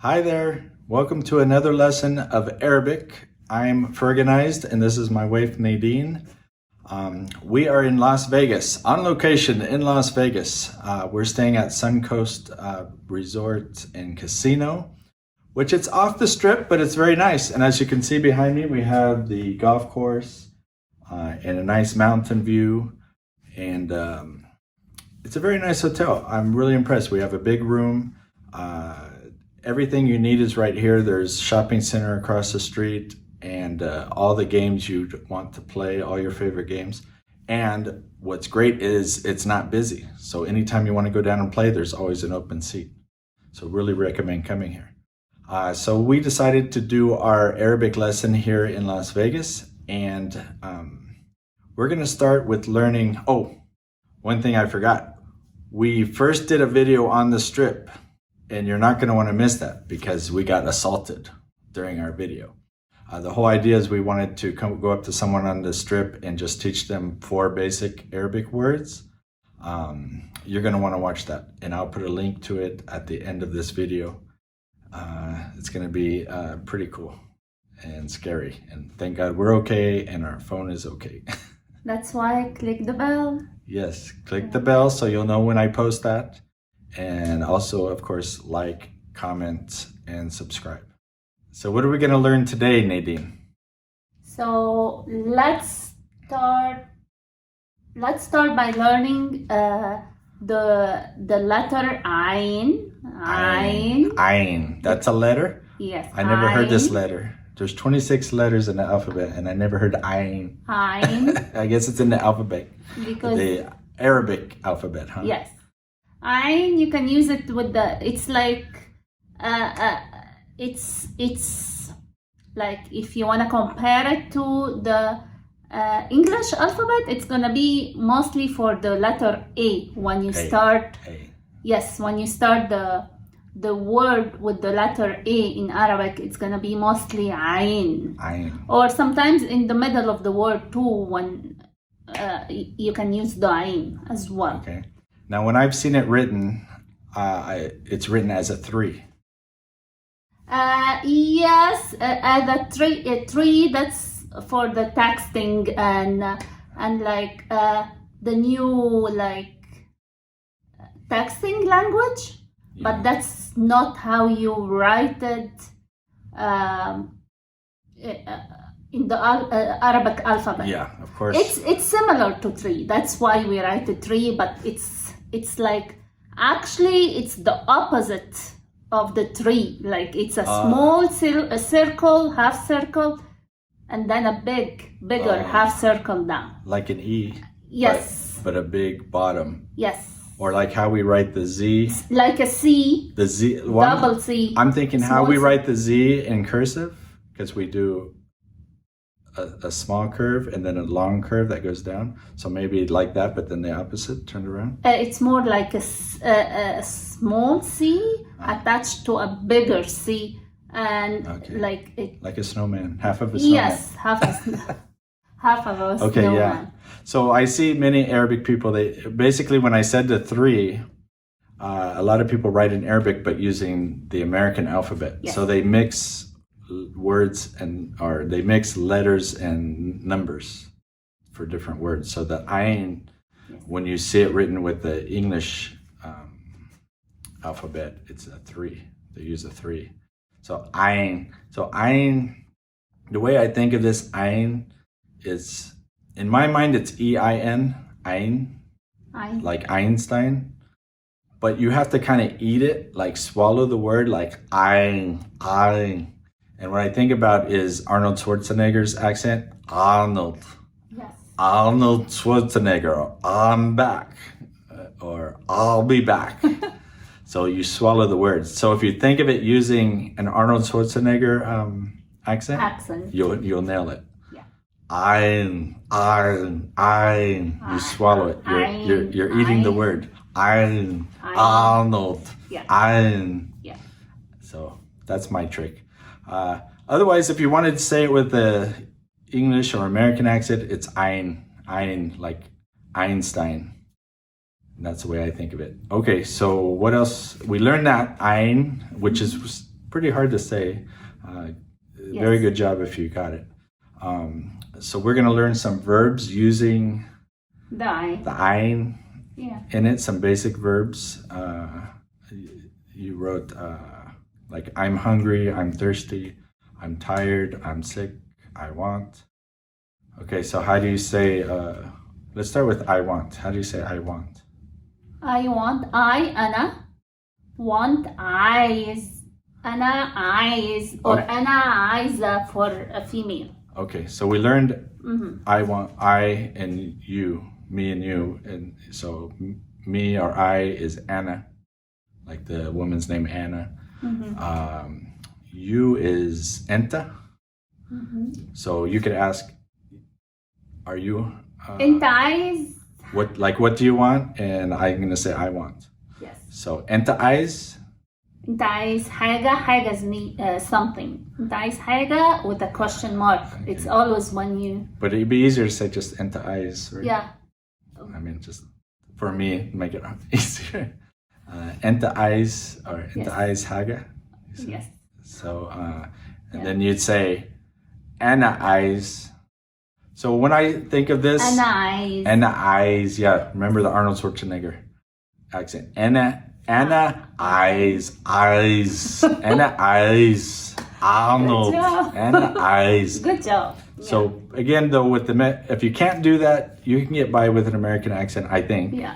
Hi there, welcome to another lesson of Arabic. I'm Ferganized and this is my wife Nadine. We are in Las Vegas, on location in Las Vegas. We're staying at Suncoast Resort and Casino, which it's off the strip, but it's very nice. And as you can see behind me, we have the golf course and a nice mountain view. And it's a very nice hotel. I'm really impressed. We have a big room. Everything you need is right here. There's shopping center across the street and all the games you'd want to play, all your favorite games. And what's great is it's not busy. So anytime you want to go down and play, there's always an open seat. So really recommend coming here. So we decided to do our Arabic lesson here in Las Vegas. And we're going to start with learning. Oh, one thing I forgot. We first did a video on the strip. And you're not going to want to miss that because we got assaulted during our video. The whole idea is we wanted to go up to someone on the strip and just teach them 4 basic Arabic words. You're going to want to watch that. And I'll put a link to it at the end of this video. It's going to be pretty cool and scary. And thank God we're okay and our phone is okay. That's why click the bell. Yes, click the bell so you'll know when I post that. And also, of course, like, comment, and subscribe. So what are we going to learn today, Nadine? So let's start by learning the letter Ain. Ain. That's a letter? Yes. I never heard this letter. There's 26 letters in the alphabet, and I never heard Ain. Ain. I guess it's in the alphabet. Because the Arabic alphabet, huh? Yes. Ain, you can use it with it's like, it's like if you want to compare it to the English alphabet, it's going to be mostly for the letter A. When you start, yes, when you start the word with the letter A in Arabic, it's going to be mostly Ain. Ain. Or sometimes in the middle of the word too, when you can use the Ain as well. Okay. Now, when I've seen it written, it's written as a 3. Yes, the 3. That's for the texting and like the new like texting language, Yeah. but that's not how you write it in the Arabic alphabet. Yeah, of course. It's similar to 3. That's why we write it 3, but it's like, actually it's the opposite of the 3. Like it's a small circle, half circle, and then a bigger half circle down. Like an E. Yes. But a big bottom. Yes. Or like how we write the Z. Like a C. The Z. Double C. I'm thinking how we write the Z in cursive, because we do a small curve and then a long curve that goes down. So maybe like that, but then the opposite, turned around. It's more like a small C attached to a bigger C, and like a snowman, half of a snowman. Yes, half of a snowman. Okay, yeah. So I see many Arabic people. They basically, when I said the 3, a lot of people write in Arabic, but using the American alphabet. Yes. So they mix words or they mix letters and numbers for different words. So the Ain, when you see it written with the English alphabet, it's a 3. They use a 3. So Ain. So Ain, the way I think of this Ain is, in my mind, it's E-I-N, Ain, like Einstein. But you have to kind of eat it, like swallow the word, like Ain. And what I think about is Arnold Schwarzenegger's accent. Arnold. Yes. Arnold Schwarzenegger. I'm back. Or I'll be back. So you swallow the words. So if you think of it using an Arnold Schwarzenegger accent, you'll nail it. Yeah. Ein. You swallow it. You're eating the word. Ein. Arnold. Yeah. Ein. Yeah. So that's my trick. Otherwise, if you wanted to say it with the English or American accent, it's Ein, like Einstein. And that's the way I think of it. Okay, so what else? We learned that Ein, which is pretty hard to say. Yes. Very good job if you got it. So we're going to learn some verbs using The I. the ein Yeah. in it, some basic verbs. You wrote like I'm hungry, I'm thirsty, I'm tired, I'm sick, I want. Okay, so how do you say, let's start with I want. How do you say I want? I want. أنا want eyes. أنا eyes. Or أنا عايزة for a female. Okay, so we learned I want, I and you, me and you. And so me or I is Anna, like the woman's name Anna. You is Enta. So you could ask, are you? أنت عايز. What do you want? And I'm gonna say I want. Yes. So أنت عايز. أنت عايز حاجة. حاجة is something. أنت عايز حاجة with a question mark. Okay. It's always when you. But it'd be easier to say just أنت عايز. Right? Yeah. I mean, just for me, make it easier. أنت عايز or أنت Yes. عايز حاجة. Yes. So and then you'd say أنا عايز. So when I think of this, أنا عايز. أنا عايز, yeah, remember the Arnold Schwarzenegger accent. أنا عايز. أنا عايز. Arnold. Good job. أنا عايز. Good job. So again, though, with if you can't do that, you can get by with an American accent, I think. Yeah.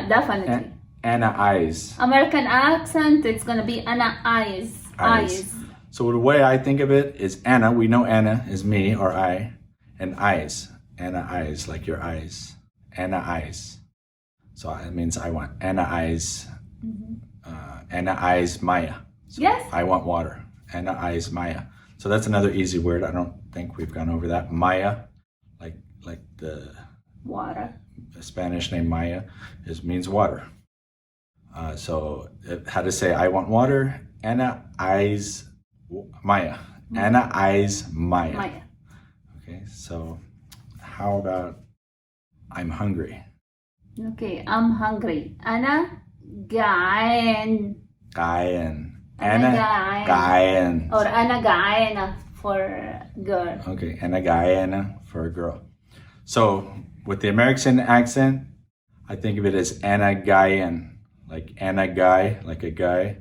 Definitely. Anna eyes. American accent, it's gonna be أنا عايز. Eyes. So the way I think of it is Anna. We know Anna is me or I, and eyes. Anna eyes, like your eyes. Anna eyes. So it means I want Anna eyes. Anna eyes Maya. So Yes. I want water. Anna eyes Maya. So that's another easy word. I don't think we've gone over that. Maya, like the Water. Spanish name Maya, means water. So how to say I want water? Anna eyes Maya. Anna eyes Maya. Maya. Okay, so how about I'm hungry? Okay, I'm hungry. أنا جعان. Gayan. أنا Anna جعان. Gayan. Or أنا جعانة for girl. Okay, Anna Guyana for a girl. So with the American accent, I think of it as Anna Guyan, like Anna Guy, like a guy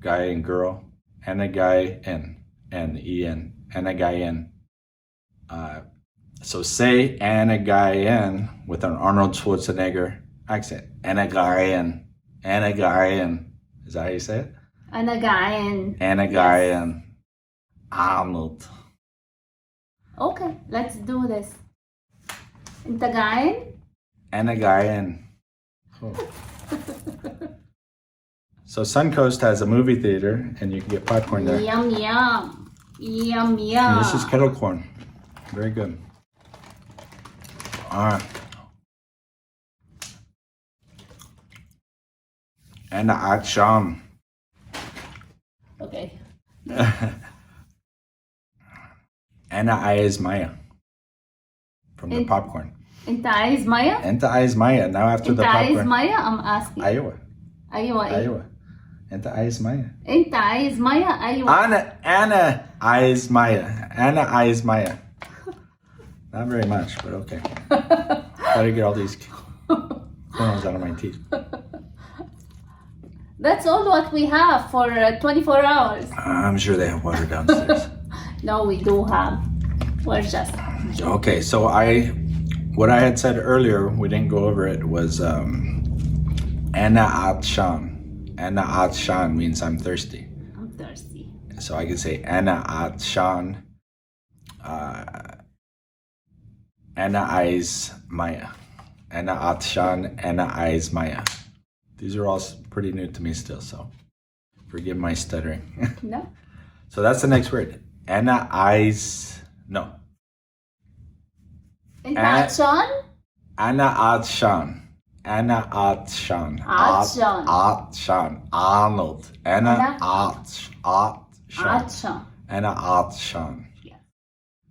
and girl. Anna Guy N-E-N, Anna Guyan. So say Anna Guyan with an Arnold Schwarzenegger accent. Anna Guyan. Anna Guyan. Is that how you say it? أنا جعان. Anna Guyan. Arnold. Okay, let's do this. أنت جعان؟ Anna Guyan. Oh. So Suncoast has a movie theater, and you can get popcorn there. Yum yum. Yum And yum. this is kettle corn. Very good. All right. Anna Acham. Okay. Anna Ayes Maya. From the popcorn. أنت عايز مية؟ Enta Ayes Maya. Now after أنت the عايز popcorn. مية؟ I'm asking. Iowa. أيوة إيه؟ Iowa. Enta Ayes Maya. أنت عايز مية؟ أيوة. Anna Ayes Maya. Anna Ayes Maya. Not very much, but okay. Gotta get all these corners out of my teeth. That's all what we have for 24 hours. I'm sure they have water downstairs. No, we do have. We're just. Okay, so what I had said earlier, we didn't go over it, was Anna Atshan. Anna Atshan means I'm thirsty. I'm thirsty. So I can say Anna Atshan. Anna Eyes Maya. Anna Atshan. Anna Eyes Maya. These are all pretty new to me still, so forgive my stuttering. No. So that's the next word. Anna Eyes. No. أنت عطشان؟ Anna Atshan. Anna Atshan. عطشان. Atshan. Arnold. Anna Anna? Atshan. عطشان. Anna Atshan. Yeah.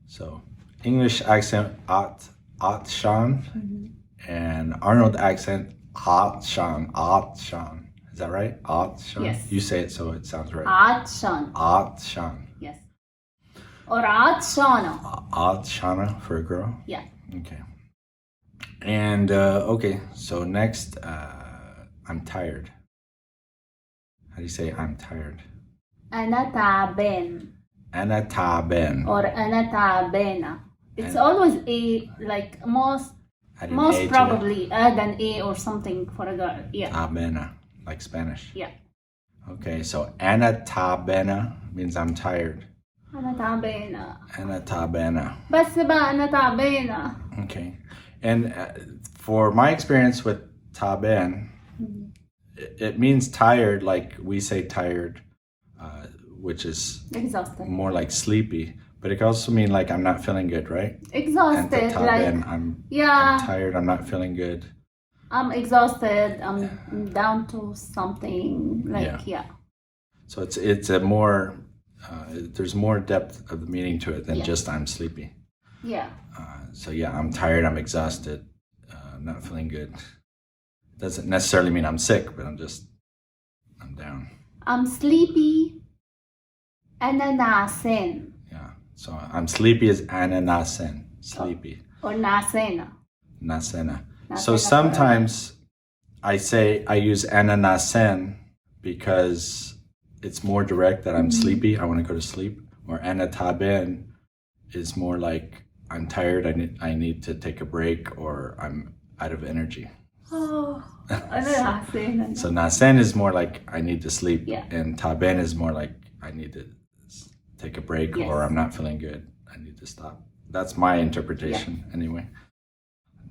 So English accent Atshan and Arnold accent Atshan. Atshan. Is that right? Atshan? Yes. You say it so it sounds right. عطشان. Atshan. Yes. Or عطشانة. Atshana for a girl? Yeah. Okay. And, okay, so next, I'm tired. How do you say I'm tired? أنا تعبان. Ana taben. Or أنا تعبانة. It's always a, like, most Add an A to it. probably add an A or something for a girl. Yeah. Tabena, like Spanish. Yeah. Okay, so ana tabena means I'm tired. أنا تعبانة. Ana tabena. بس بقى أنا تعبانة. Okay. And for my experience with taben, it means tired, like we say tired, which is Exhausted. more like sleepy. But it can also mean like I'm not feeling good, right? And Exhausted. taben, Like, I'm yeah. tired, I'm not feeling good. I'm exhausted. I'm down to something. Like, yeah. So it's a more, there's more depth of the meaning to it than Yeah. just I'm sleepy. Yeah. So yeah, I'm tired, I'm exhausted, I'm not feeling good. Doesn't necessarily mean I'm sick, but I'm down. I'm sleepy. أنا نعسان. Yeah. So I'm sleepy is ananasen, sleepy. Or نعسانة. Nasena. Nasena So sometimes I use ananasen because it's more direct that I'm sleepy, I want to go to sleep. Or anataben is more like I'm tired, I need to take a break, or I'm out of energy. Oh, أنا نعسانة. So nasen is more like I need to sleep, Yeah. and taben is more like I need to take a break, Yes. or I'm not feeling good, I need to stop. That's my interpretation anyway.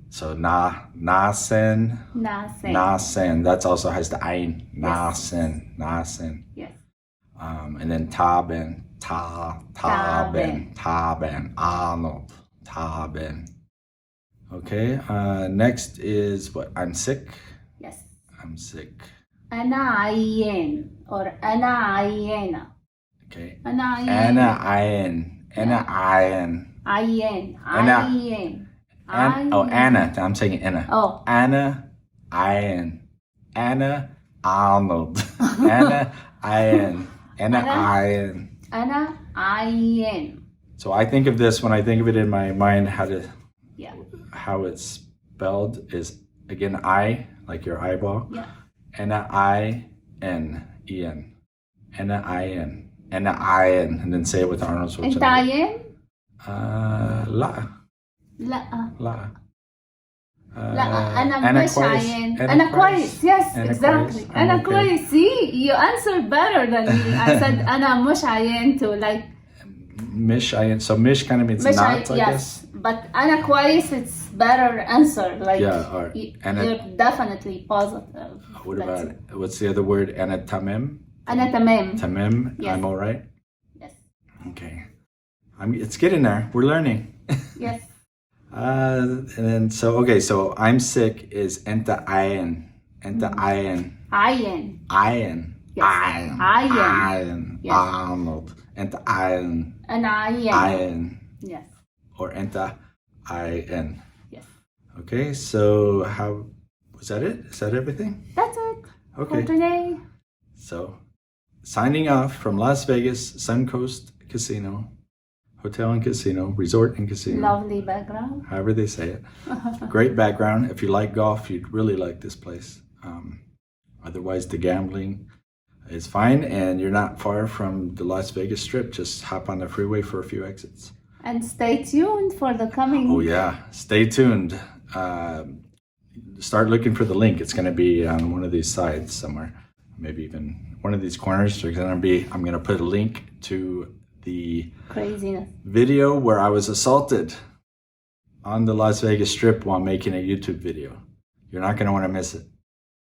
So nasen, نعسان. that also has the ayin. Nasen. Yes. And then taben, Arnold, taben. Okay, next is what? I'm sick. Yes. I'm sick. أنا عيان. Or أنا عيانة. Okay. أنا عيان. Anna ayin. عيان. أنا- عيان. Anna. I'm saying Anna. Oh. Anna ayin. Anna Arnold. Anna ayin. Anna ayin. أنا عيان. So I think of this when I think of it in my mind, Yeah. how it's spelled is again I, like your eyeball. Yeah. N-I-N-E-N. N-I-N. N-I-N. And then say it with Arnold أنت Schwarzenegger. عيان؟ لا. لا. لا. أنا مش عيان. أنا كويس. Yes, exactly. أنا كويس. See, you answered better than me. I said أنا مش عيان too. Like, Mish ayin. So mish kind of means مش not, عيان. I Yes, guess. but أنا كويس, it's better answer. Like, Yeah, all right. you're definitely positive. What about, what's the other word? Anna tamim? أنا تمام. Tamim? Yes. I'm all right? Yes. Okay. It's getting there. We're learning. Yes. And then, so I'm sick is enta ayin. Enta ayin. عيان. Ayin. Yes. Ayin. Ayin. Yes. Arnold. Enta ayin. أنا عيان. Ayin. Yes. Or enta ayin. Yes. Okay, so how, was that it? Is that everything? That's it for Okay. today. So, signing off from Las Vegas, Suncoast Casino, Hotel and Casino, Resort and Casino. Lovely background. However they say it. Great background. If you like golf, you'd really like this place. Otherwise, the gambling is fine, and you're not far from the Las Vegas Strip. Just hop on the freeway for a few exits. And stay tuned for the coming. Oh yeah, stay tuned. Start looking for the link. It's going to be on one of these sides somewhere, maybe even one of these corners. There's going to be. I'm going to put a link to the Craziness. video where I was assaulted on the Las Vegas Strip while making a YouTube video. You're not going to want to miss it.